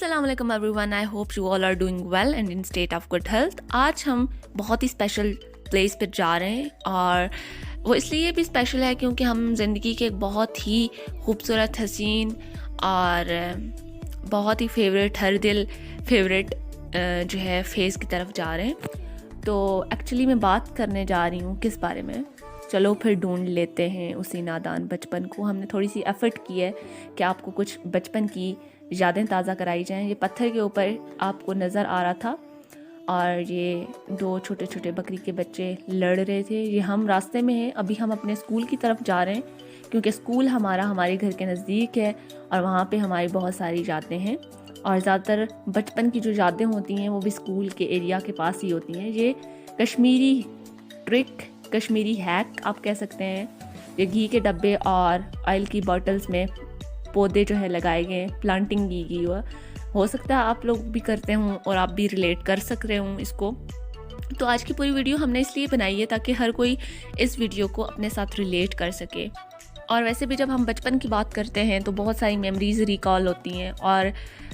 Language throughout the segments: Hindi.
अस्सलाम वालेकुम everyone, I hope you all are doing well and in state of good health. आज हम बहुत ही स्पेशल प्लेस पर जा रहे हैं और वो इसलिए भी स्पेशल है क्योंकि हम ज़िंदगी के एक बहुत ही खूबसूरत, हसीन और बहुत ही फेवरेट जो है फेज़ की तरफ जा रहे हैं। तो एक्चुअली मैं बात करने जा रही हूँ किस बारे में, चलो फिर ढूंढ लेते हैं उसी नादान बचपन को। हमने थोड़ी सी एफ़र्ट की है कि आपको कुछ बचपन की यादें ताज़ा कराई जाएं। ये पत्थर के ऊपर आपको नज़र आ रहा था और ये दो छोटे छोटे बकरी के बच्चे लड़ रहे थे। ये हम रास्ते में हैं, अभी हम अपने स्कूल की तरफ जा रहे हैं क्योंकि स्कूल हमारे घर के नज़दीक है और वहाँ पे हमारी बहुत सारी यादें हैं और ज़्यादातर बचपन की जो यादें होती हैं वो भी स्कूल के एरिया के पास ही होती हैं। ये कश्मीरी ट्रिक, कश्मीरी हैक आप कह सकते हैं। ये घी के डब्बे और ऑयल की बॉटल्स में पौधे जो है लगाए गए, प्लांटिंग की गई हो सकता है आप लोग भी करते हों और आप भी रिलेट कर सक रहे हों इसको। तो आज की पूरी वीडियो हमने इसलिए बनाई है ताकि हर कोई इस वीडियो को अपने साथ रिलेट कर सके। और वैसे भी जब हम बचपन की बात करते हैं तो बहुत सारी मेमोरीज़ रिकॉल होती हैं और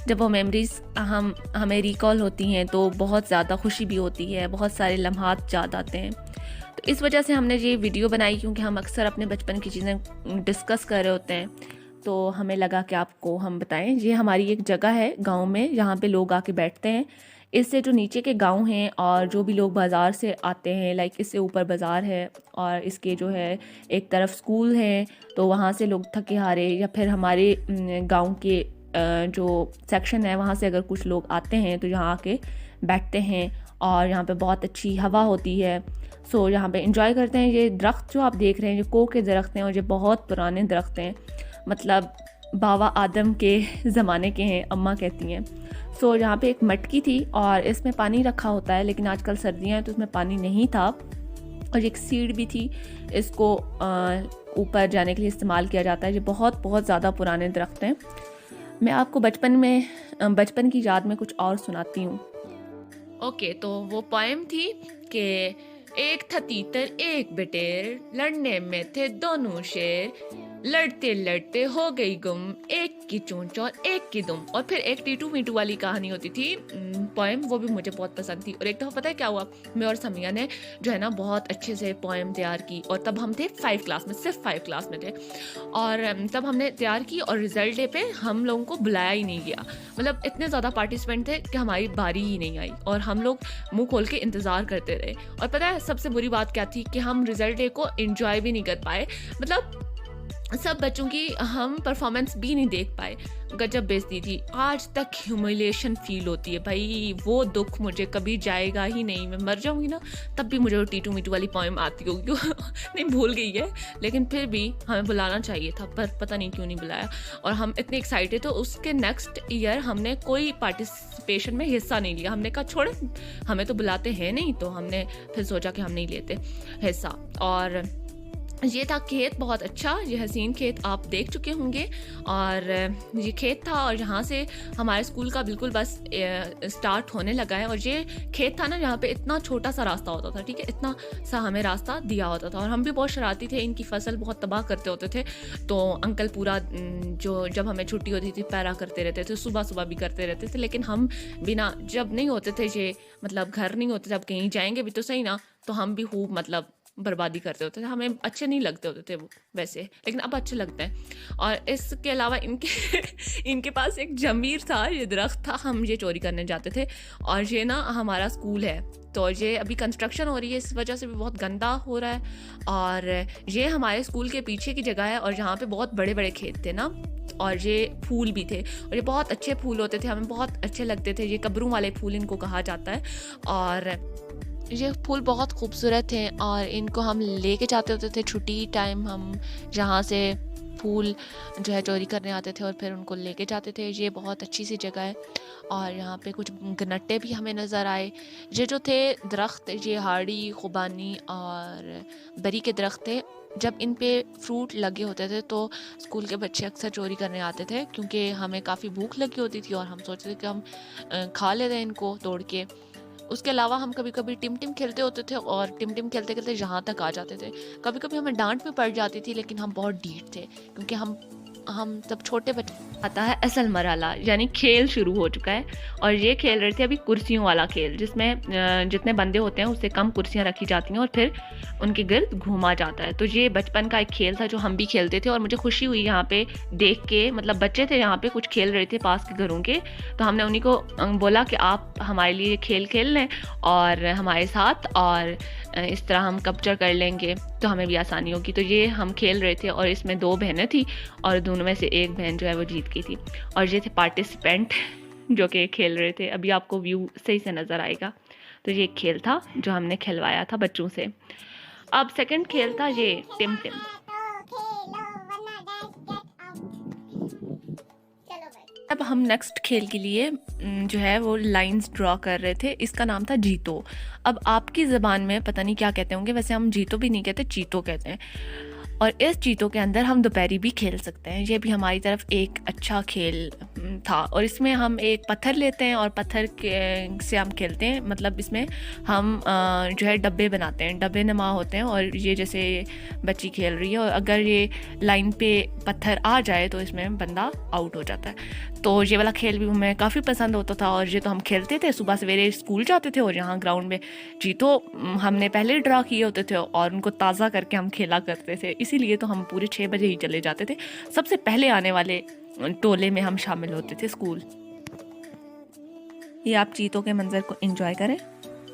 जब वो मेमोरीज़ हमें रिकॉल होती हैं तो बहुत ज़्यादा खुशी भी होती है, बहुत सारे लम्हात याद आते हैं। तो इस वजह से हमने ये वीडियो बनाई क्योंकि हम अक्सर अपने बचपन की चीज़ें डिस्कस कर रहे होते हैं, तो हमें लगा कि आपको हम बताएं। ये हमारी एक जगह है गांव में जहाँ पे लोग आके बैठते हैं। इससे जो नीचे के गांव हैं और जो भी लोग बाज़ार से आते हैं, लाइक इससे ऊपर बाज़ार है और इसके जो है एक तरफ स्कूल है, तो वहाँ से लोग थके हारे या फिर हमारे गांव के जो सेक्शन है वहाँ से अगर कुछ लोग आते हैं तो यहाँ आके बैठते हैं और यहाँ पे बहुत अच्छी हवा होती है। सो यहाँ पे एंजॉय करते हैं। ये दरख्त जो आप देख रहे हैं, ये कोक के दरख्त हैं और ये बहुत पुराने दरख्त हैं, मतलब बाबा आदम के ज़माने के हैं, अम्मा कहती हैं। सो यहाँ पे एक मटकी थी और इसमें पानी रखा होता है, लेकिन आजकल सर्दियाँ हैं तो इसमें पानी नहीं था। और एक सीढ़ी भी थी, इसको ऊपर जाने के लिए इस्तेमाल किया जाता है। ये बहुत बहुत ज़्यादा पुराने दरख्त हैं। मैं आपको बचपन की याद में कुछ और सुनाती हूँ। ओके, तो वो पोएम थी कि एक था तीतर एक बटेर, लड़ने में थे दोनों शेर, लड़ते लड़ते हो गई गुम, एक की चोंच और एक की दुम। और फिर एक टीटू मीटू वाली कहानी होती थी पोएम, वो भी मुझे बहुत पसंद थी। और एक दफ़ा पता है क्या हुआ, मैं और समिया ने जो है ना बहुत अच्छे से पोएम तैयार की और तब हम थे 5 क्लास में, सिर्फ 5 क्लास में थे। और तब हमने तैयार की और रिजल्ट डे पे हम लोगों को बुलाया ही नहीं गया। मतलब इतने ज़्यादा पार्टिसिपेंट थे कि हमारी बारी ही नहीं आई और हम लोग मुँह खोल के इंतज़ार करते रहे। और पता है सबसे बुरी बात क्या थी कि हम रिजल्ट डे को एंजॉय भी नहीं कर पाए, मतलब सब बच्चों की हम परफॉर्मेंस भी नहीं देख पाए। गजब बेइज्जती थी। आज तक ह्यूमिलिएशन फील होती है भाई, वो दुख मुझे कभी जाएगा ही नहीं। मैं मर जाऊंगी ना तब भी मुझे वो टीटू मीटू वाली पोएम आती होगी नहीं भूल गई है, लेकिन फिर भी हमें बुलाना चाहिए था, पर पता नहीं क्यों नहीं बुलाया। और हम इतने एक्साइटेड थे, उसके नेक्स्ट ईयर हमने कोई पार्टिसिपेशन में हिस्सा नहीं लिया। हमने कहा छोड़े, हमें तो बुलाते हैं नहीं, तो हमने फिर सोचा कि हम नहीं लेते हिस्सा। और ये था खेत, बहुत अच्छा, ये हसीन खेत आप देख चुके होंगे। और ये खेत था और यहाँ से हमारे स्कूल का बिल्कुल बस स्टार्ट होने लगा है। और ये खेत था ना, यहाँ पे इतना छोटा सा रास्ता होता था, ठीक है, इतना सा हमें रास्ता दिया होता था। और हम भी बहुत शरारती थे, इनकी फसल बहुत तबाह करते होते थे। तो अंकल पूरा जो जब हमें छुट्टी होती थी पैरा करते रहते थे, सुबह सुबह भी करते रहते थे। लेकिन हम बिना, जब नहीं होते थे ये, मतलब घर नहीं होते, जब कहीं जाएंगे भी तो सही ना, तो हम भी खूब मतलब बर्बादी करते होते थे। हमें अच्छे नहीं लगते होते थे वो वैसे, लेकिन अब अच्छे लगते हैं। और इसके अलावा इनके पास एक जमीर था, ये दरख्त था, हम ये चोरी करने जाते थे। और ये ना हमारा स्कूल है, तो ये अभी कंस्ट्रक्शन हो रही है, इस वजह से भी बहुत गंदा हो रहा है। और ये हमारे स्कूल के पीछे की जगह है और यहाँ पे बहुत बड़े बड़े खेत थे ना, और ये फूल भी थे और ये बहुत अच्छे फूल होते थे, हमें बहुत अच्छे लगते थे। ये कब्रों वाले फूल इनको कहा जाता है। और ये फूल बहुत खूबसूरत हैं और इनको हम लेके जाते होते थे छुट्टी टाइम। हम यहाँ से फूल जो है चोरी करने आते थे और फिर उनको लेके जाते थे। ये बहुत अच्छी सी जगह है। और यहाँ पे कुछ गन्नट्टे भी हमें नज़र आए। ये जो थे दरख्त, ये हाड़ी, खुबानी और बरी के दरख्त थे। जब इन पे फ्रूट लगे होते थे तो स्कूल के बच्चे अक्सर चोरी करने आते थे क्योंकि हमें काफ़ी भूख लगी होती थी और हम सोचते थे कि हम खा लेते हैं इनको तोड़ के। उसके अलावा हम कभी कभी टिम टिम खेलते होते थे और टिम टिम खेलते खेलते यहाँ तक आ जाते थे। कभी कभी हमें डांट भी पड़ जाती थी, लेकिन हम बहुत ढीठ थे क्योंकि हम हम सब छोटे बच्चे आता है असल मरहला, यानी खेल शुरू हो चुका है। और ये खेल रहे थे अभी कुर्सियों वाला खेल, जिसमें जितने बंदे होते हैं उससे कम कुर्सियाँ रखी जाती हैं और फिर उनके गिर्द घूमा जाता है। तो ये बचपन का एक खेल था जो हम भी खेलते थे और मुझे खुशी हुई यहाँ पे देख के। मतलब बच्चे थे यहाँ पे कुछ खेल रहे थे पास के घरों के, तो हमने उन्हीं को बोला कि आप हमारे लिए खेल खेल लें और हमारे साथ, और इस तरह हम कैप्चर कर लेंगे तो हमें भी आसानी होगी। तो ये हम खेल रहे थे और इसमें 2 बहनें थी और दोनों में से एक बहन जो है वो जीत गई थी। और ये थे पार्टिसिपेंट जो कि खेल रहे थे। अभी आपको व्यू सही से नज़र आएगा। तो ये एक खेल था जो हमने खिलवाया था बच्चों से। अब सेकंड खेल था ये टिम टिम। अब हम नेक्स्ट खेल के लिए जो है वो लाइंस ड्रॉ कर रहे थे। इसका नाम था जीतो। अब आपकी ज़बान में पता नहीं क्या कहते होंगे, वैसे हम जीतो भी नहीं कहते, चीतो कहते हैं। और इस चीतों के अंदर हम दोपहरी भी खेल सकते हैं। ये भी हमारी तरफ एक अच्छा खेल था। और इसमें हम एक पत्थर लेते हैं और पत्थर से हम खेलते हैं। मतलब इसमें हम जो है डब्बे बनाते हैं, डब्बे नमा होते हैं। और ये जैसे बच्ची खेल रही है और अगर ये लाइन पे पत्थर आ जाए तो इसमें बंदा आउट हो जाता है। तो ये वाला खेल भी हमें काफ़ी पसंद होता था और ये तो हम खेलते थे। सुबह सवेरे स्कूल जाते थे और यहाँ ग्राउंड में जीतो हमने पहले ड्रा किए होते थे और उनको ताज़ा करके हम खेला करते थे। इसीलिए तो हम पूरे 6 बजे ही चले जाते थे। सबसे पहले आने वाले टोले में हम शामिल होते थे स्कूल। ये आप चीतों के मंज़र को एंजॉय करें।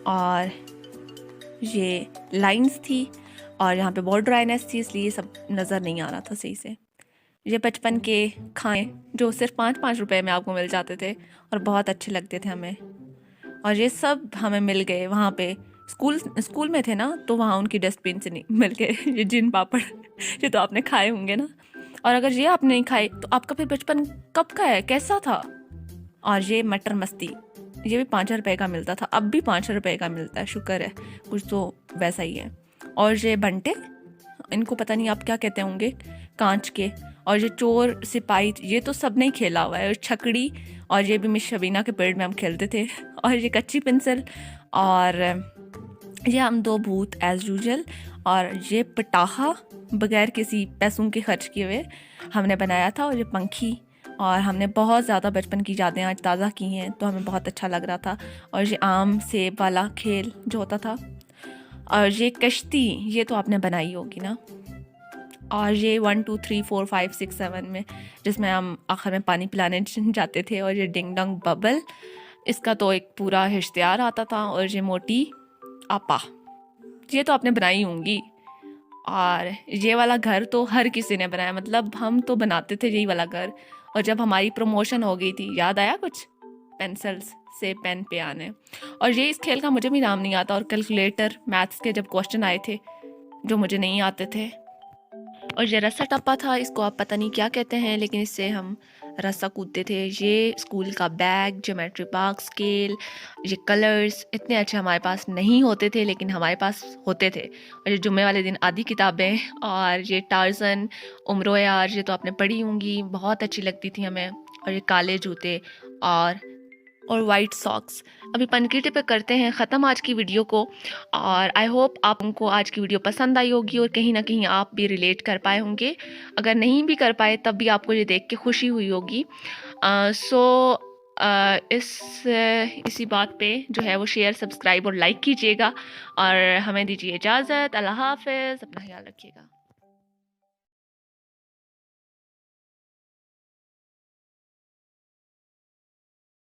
और ये लाइंस थी और यहाँ पे बहुत ड्राइनेस थी, इसलिए सब नज़र नहीं आ रहा था सही से। ये बचपन के खाएं जो सिर्फ 5-5 रुपए में आपको मिल जाते थे और बहुत अच्छे लगते थे हमें। और ये सब हमें मिल गए वहाँ पे। स्कूल में थे ना, तो वहाँ उनकी डस्टबिन से नहीं मिल गए ये जिन पापड़ ये तो आपने खाए होंगे ना। और अगर ये आपने नहीं खाए तो आपका फिर बचपन कब का है, कैसा था। और ये मटर मस्ती, ये भी 5 रुपए का मिलता था, अब भी 5 रुपए का मिलता है, शुक्र है कुछ तो वैसा ही है। और ये बंटे, इनको पता नहीं आप क्या कहते होंगे, कांच के। और ये चोर सिपाही, ये तो सब नहीं खेला हुआ है। और छकड़ी, और ये भी मिस शबीना के पेड़ में हम खेलते थे। और ये कच्ची पेंसिल, और ये हम 2 भूत एज यूजुअल। और ये पटाखा बगैर किसी पैसों के खर्च किए हुए हमने बनाया था। और ये पंखी, और हमने बहुत ज़्यादा बचपन की यादें आज ताज़ा की हैं, तो हमें बहुत अच्छा लग रहा था। और ये आम सेब वाला खेल जो होता था। और ये कश्ती, ये तो आपने बनाई होगी ना। और ये 1 2 3 4 5 6 7 में जिसमें हम आखिर में पानी पिलाने जाते थे। और ये डिंग डंग बबल, इसका तो एक पूरा इश्तिहार आता था। और ये मोटी आपा, ये तो आपने बनाई होंगी। और ये वाला घर तो हर किसी ने बनाया, मतलब हम तो बनाते थे यही वाला घर। और जब हमारी प्रमोशन हो गई थी, याद आया कुछ, पेंसिल्स से पेन पे आने। और ये इस खेल का मुझे भी नाम नहीं आता। और कैलकुलेटर, मैथ्स के जब क्वेश्चन आए थे जो मुझे नहीं आते थे। और ये रस्सा टप्पा था, इसको आप पता नहीं क्या कहते हैं, लेकिन इससे हम रस्सा कूदते थे। ये स्कूल का बैग, ज्योमेट्री बॉक्स, स्केल, ये कलर्स इतने अच्छे हमारे पास नहीं होते थे, लेकिन हमारे पास होते थे। और ये जुम्मे वाले दिन आधी किताबें, और ये टार्जन, उम्रो यार, ये तो आपने पढ़ी होंगी, बहुत अच्छी लगती थी हमें। और ये काले जूते और वाइट सॉक्स। अभी पनकीटे पे करते हैं ख़त्म आज की वीडियो को। और आई होप आपको आज की वीडियो पसंद आई होगी और कहीं ना कहीं आप भी रिलेट कर पाए होंगे। अगर नहीं भी कर पाए तब भी आपको ये देख के खुशी हुई होगी। इसी बात पे जो है वो शेयर, सब्सक्राइब और लाइक कीजिएगा। और हमें दीजिए इजाज़त। अल्लाह हाफ़िज़, अपना ख्याल रखिएगा।